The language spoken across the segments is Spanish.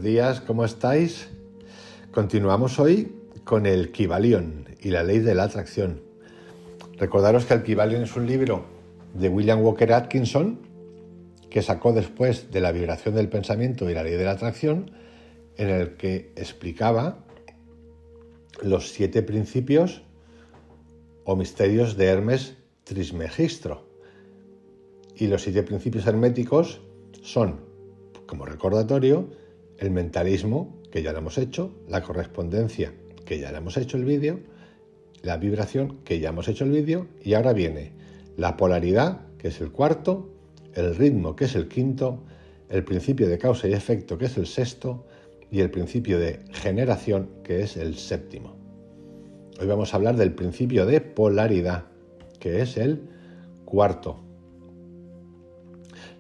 buenos días, ¿cómo estáis? Continuamos hoy con el Kybalion y la ley de la atracción. Recordaros que el Kybalion es un libro de William Walker Atkinson que sacó después de La vibración del pensamiento y la ley de la atracción, en el que explicaba los 7 principios o misterios de Hermes Trismegistro. Y los 7 principios herméticos son, como recordatorio, el mentalismo, que ya lo hemos hecho, la correspondencia, que ya lo hemos hecho el vídeo, la vibración, que ya hemos hecho el vídeo, y ahora viene la polaridad, que es el cuarto, el ritmo, que es el quinto, el principio de causa y efecto, que es el sexto, y el principio de generación, que es el séptimo. Hoy vamos a hablar del principio de polaridad, que es el cuarto.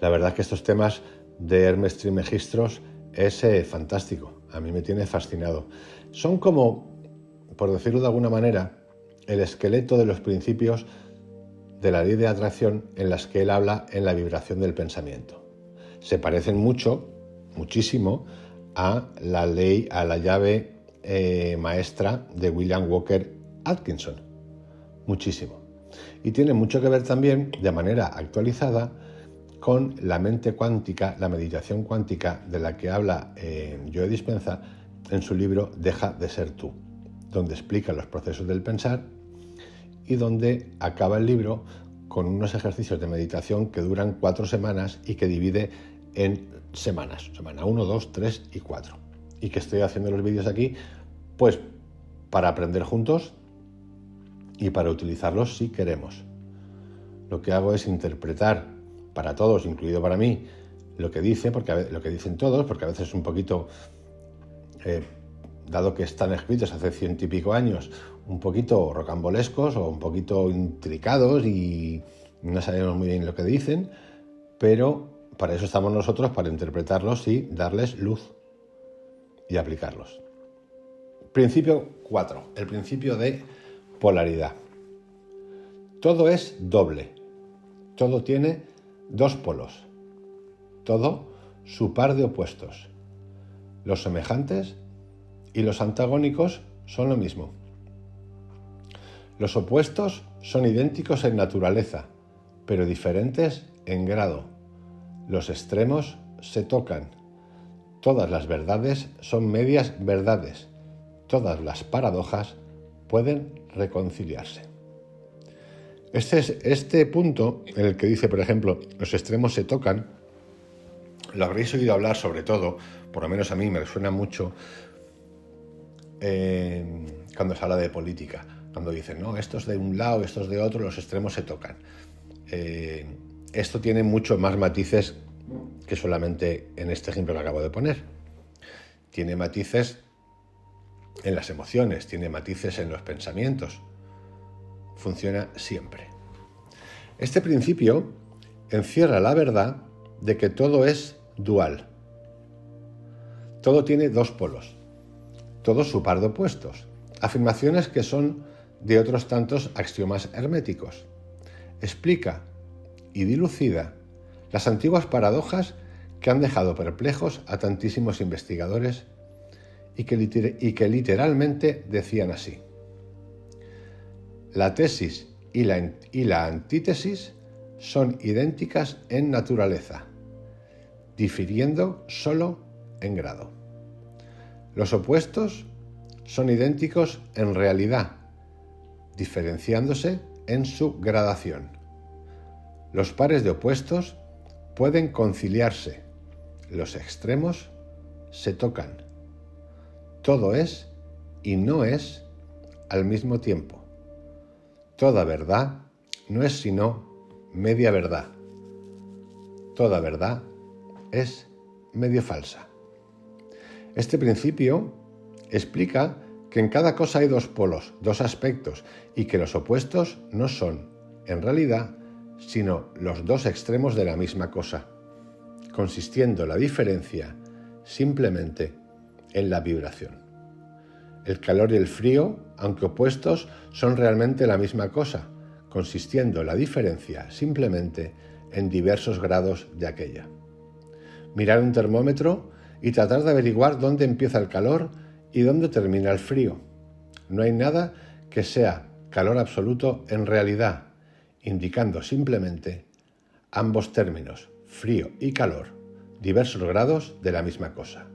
La verdad es que estos temas de Hermes Trismegistros es fantástico, a mí me tiene fascinado. Son como, por decirlo de alguna manera, el esqueleto de los principios de la ley de atracción en las que él habla en la vibración del pensamiento. Se parecen muchísimo a la ley, a la llave maestra de William Walker Atkinson, muchísimo. Y tiene mucho que ver también, de manera actualizada, con la mente cuántica, la meditación cuántica de la que habla Joe Dispenza en su libro Deja de ser tú, donde explica los procesos del pensar y donde acaba el libro con unos ejercicios de meditación que duran 4 semanas y que divide en semanas, semana 1, 2, 3 y 4. Y que estoy haciendo los vídeos aquí pues para aprender juntos y para utilizarlos si queremos. Lo que hago es interpretar para todos, incluido para mí, lo que dice, lo que dicen todos, porque a veces es un poquito, dado que están escritos hace 100 y pico años, un poquito rocambolescos o un poquito intricados y no sabemos muy bien lo que dicen, pero para eso estamos nosotros, para interpretarlos y darles luz y aplicarlos. Principio 4, el principio de polaridad. Todo es doble, todo tiene 2 polos, todo su par de opuestos. Los semejantes y los antagónicos son lo mismo. Los opuestos son idénticos en naturaleza, pero diferentes en grado. Los extremos se tocan. Todas las verdades son medias verdades. Todas las paradojas pueden reconciliarse. Este punto en el que dice, por ejemplo, los extremos se tocan, lo habréis oído hablar sobre todo, por lo menos a mí me suena mucho cuando se habla de política, cuando dicen, no, esto es de un lado, esto es de otro, los extremos se tocan. Esto tiene muchos más matices que solamente en este ejemplo que acabo de poner. Tiene matices en las emociones, tiene matices en los pensamientos. Funciona siempre. Este principio encierra la verdad de que todo es dual. Todo tiene 2 polos, todo su par de opuestos. Afirmaciones que son de otros tantos axiomas herméticos. Explica y dilucida las antiguas paradojas que han dejado perplejos a tantísimos investigadores y que literalmente decían así: la tesis y la antítesis son idénticas en naturaleza, difiriendo solo en grado. Los opuestos son idénticos en realidad, diferenciándose en su gradación. Los pares de opuestos pueden conciliarse, los extremos se tocan. Todo es y no es al mismo tiempo. Toda verdad no es sino media verdad. Toda verdad es medio falsa. Este principio explica que en cada cosa hay 2 polos, 2 aspectos, y que los opuestos no son, en realidad, sino los 2 extremos de la misma cosa, consistiendo la diferencia simplemente en la vibración. El calor y el frío, aunque opuestos, son realmente la misma cosa, consistiendo la diferencia simplemente en diversos grados de aquella. Mirar un termómetro y tratar de averiguar dónde empieza el calor y dónde termina el frío. No hay nada que sea calor absoluto en realidad, indicando simplemente ambos términos, frío y calor, diversos grados de la misma cosa.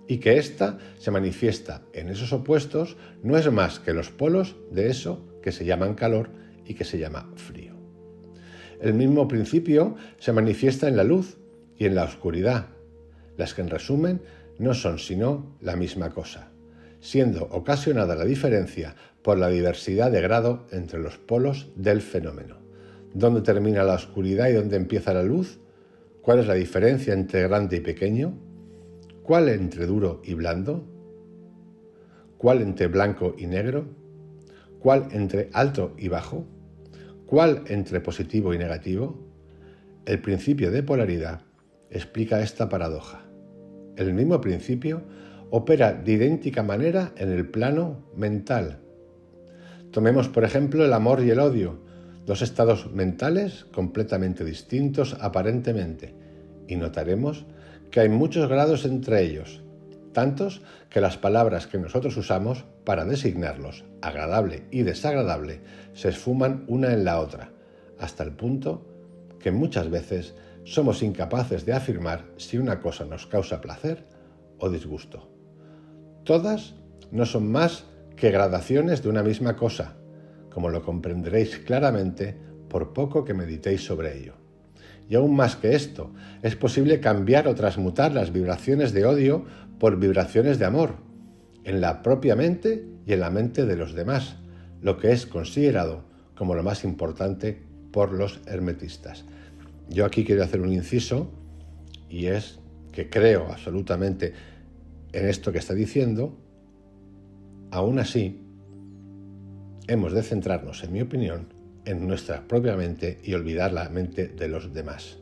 Y que ésta se manifiesta en esos opuestos no es más que los polos de eso que se llaman calor y que se llama frío. El mismo principio se manifiesta en la luz y en la oscuridad, las que en resumen no son sino la misma cosa, siendo ocasionada la diferencia por la diversidad de grado entre los polos del fenómeno. ¿Dónde termina la oscuridad y dónde empieza la luz? ¿Cuál es la diferencia entre grande y pequeño? ¿Cuál entre duro y blando? ¿Cuál entre blanco y negro? ¿Cuál entre alto y bajo? ¿Cuál entre positivo y negativo? El principio de polaridad explica esta paradoja. El mismo principio opera de idéntica manera en el plano mental. Tomemos, por ejemplo, el amor y el odio, dos estados mentales completamente distintos aparentemente, y notaremos que hay muchos grados entre ellos, tantos que las palabras que nosotros usamos para designarlos, agradable y desagradable, se esfuman una en la otra, hasta el punto que muchas veces somos incapaces de afirmar si una cosa nos causa placer o disgusto. Todas no son más que gradaciones de una misma cosa, como lo comprenderéis claramente por poco que meditéis sobre ello. Y aún más que esto, es posible cambiar o transmutar las vibraciones de odio por vibraciones de amor, en la propia mente y en la mente de los demás, lo que es considerado como lo más importante por los hermetistas. Yo aquí quiero hacer un inciso, y es que creo absolutamente en esto que está diciendo. Aún así, hemos de centrarnos, en mi opinión, en nuestra propia mente y olvidar la mente de los demás,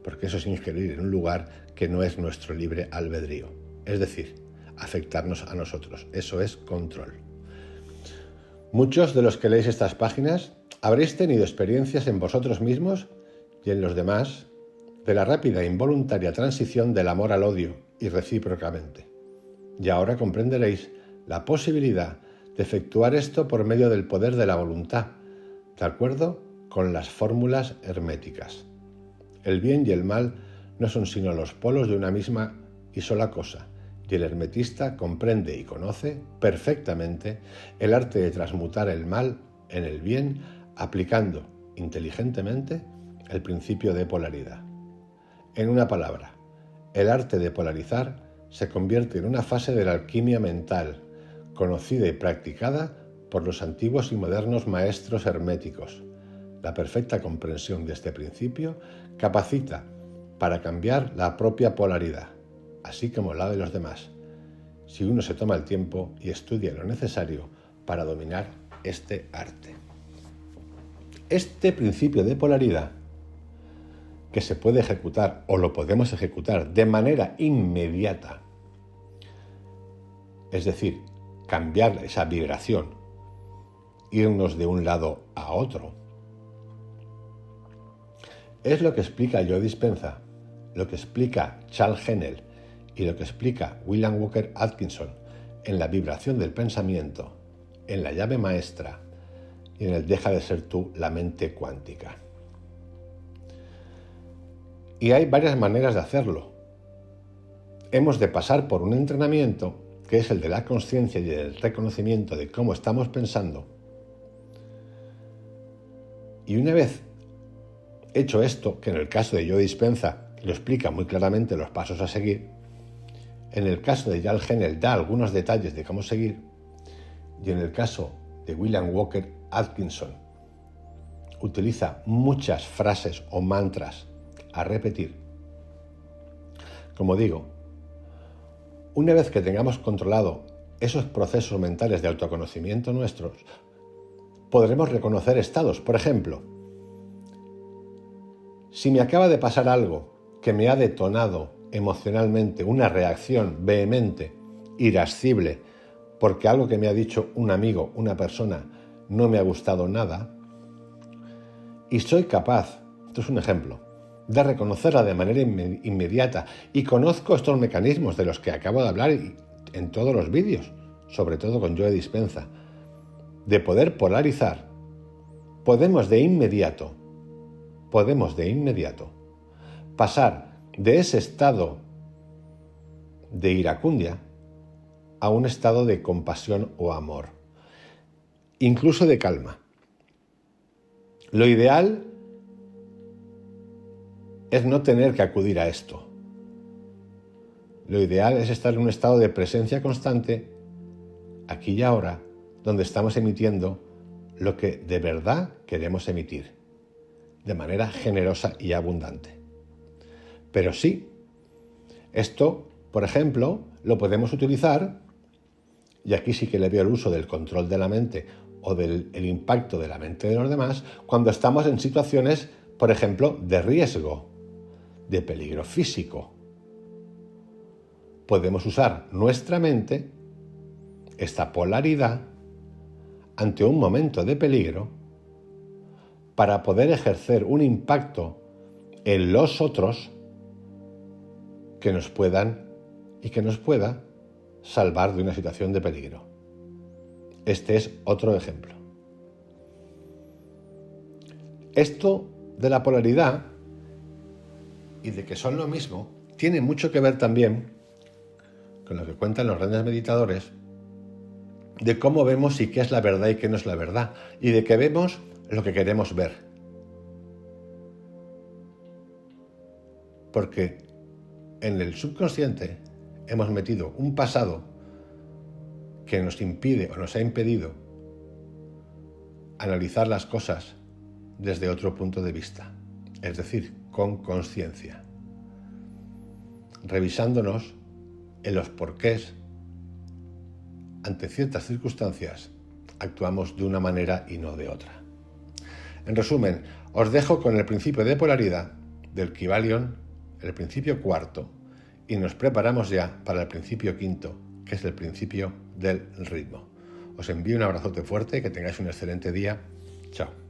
porque eso es ingerir en un lugar que no es nuestro libre albedrío, es decir, afectarnos a nosotros. Eso es control. Muchos de los que leéis estas páginas habréis tenido experiencias en vosotros mismos y en los demás de la rápida e involuntaria transición del amor al odio y recíprocamente. Y ahora comprenderéis la posibilidad de efectuar esto por medio del poder de la voluntad, de acuerdo con las fórmulas herméticas. El bien y el mal no son sino los polos de una misma y sola cosa, y el hermetista comprende y conoce perfectamente el arte de transmutar el mal en el bien, aplicando inteligentemente el principio de polaridad. En una palabra, el arte de polarizar se convierte en una fase de la alquimia mental, conocida y practicada por los antiguos y modernos maestros herméticos. La perfecta comprensión de este principio capacita para cambiar la propia polaridad, así como la de los demás, si uno se toma el tiempo y estudia lo necesario para dominar este arte. Este principio de polaridad, que se puede ejecutar o lo podemos ejecutar de manera inmediata, es decir, cambiar esa vibración, irnos de un lado a otro, es lo que explica Joe Dispenza, lo que explica Charles Haanel y lo que explica William Walker Atkinson en la vibración del pensamiento, en la llave maestra y en el deja de ser tú la mente cuántica. Y hay varias maneras de hacerlo. Hemos de pasar por un entrenamiento que es el de la consciencia y del reconocimiento de cómo estamos pensando. Y una vez hecho esto, que en el caso de Joe Dispenza lo explica muy claramente los pasos a seguir, en el caso de Charles Haanel da algunos detalles de cómo seguir, y en el caso de William Walker Atkinson utiliza muchas frases o mantras a repetir. Como digo, una vez que tengamos controlado esos procesos mentales de autoconocimiento nuestros, podremos reconocer estados. Por ejemplo, si me acaba de pasar algo que me ha detonado emocionalmente una reacción vehemente, irascible, porque algo que me ha dicho un amigo, una persona, no me ha gustado nada, y soy capaz, esto es un ejemplo, de reconocerla de manera inmediata, y conozco estos mecanismos de los que acabo de hablar en todos los vídeos, sobre todo con Joe Dispenza, de poder polarizar, podemos de inmediato pasar de ese estado de iracundia a un estado de compasión o amor, incluso de calma. Lo ideal es no tener que acudir a esto. Lo ideal es estar en un estado de presencia constante, aquí y ahora, donde estamos emitiendo lo que de verdad queremos emitir, de manera generosa y abundante. Pero sí, esto, por ejemplo, lo podemos utilizar, y aquí sí que le veo el uso del control de la mente o del impacto de la mente de los demás, cuando estamos en situaciones, por ejemplo, de riesgo, de peligro físico. Podemos usar nuestra mente, esta polaridad, ante un momento de peligro, para poder ejercer un impacto en los otros que nos pueda salvar de una situación de peligro. Este es otro ejemplo. Esto de la polaridad y de que son lo mismo tiene mucho que ver también con lo que cuentan los grandes meditadores, de cómo vemos y qué es la verdad y qué no es la verdad, y de que vemos lo que queremos ver. Porque en el subconsciente hemos metido un pasado que nos impide o nos ha impedido analizar las cosas desde otro punto de vista, es decir, con conciencia, revisándonos en los porqués. Ante ciertas circunstancias actuamos de una manera y no de otra. En resumen, os dejo con el principio de polaridad del Kybalion, el principio cuarto, y nos preparamos ya para el principio quinto, que es el principio del ritmo. Os envío un abrazote fuerte, que tengáis un excelente día. Chao.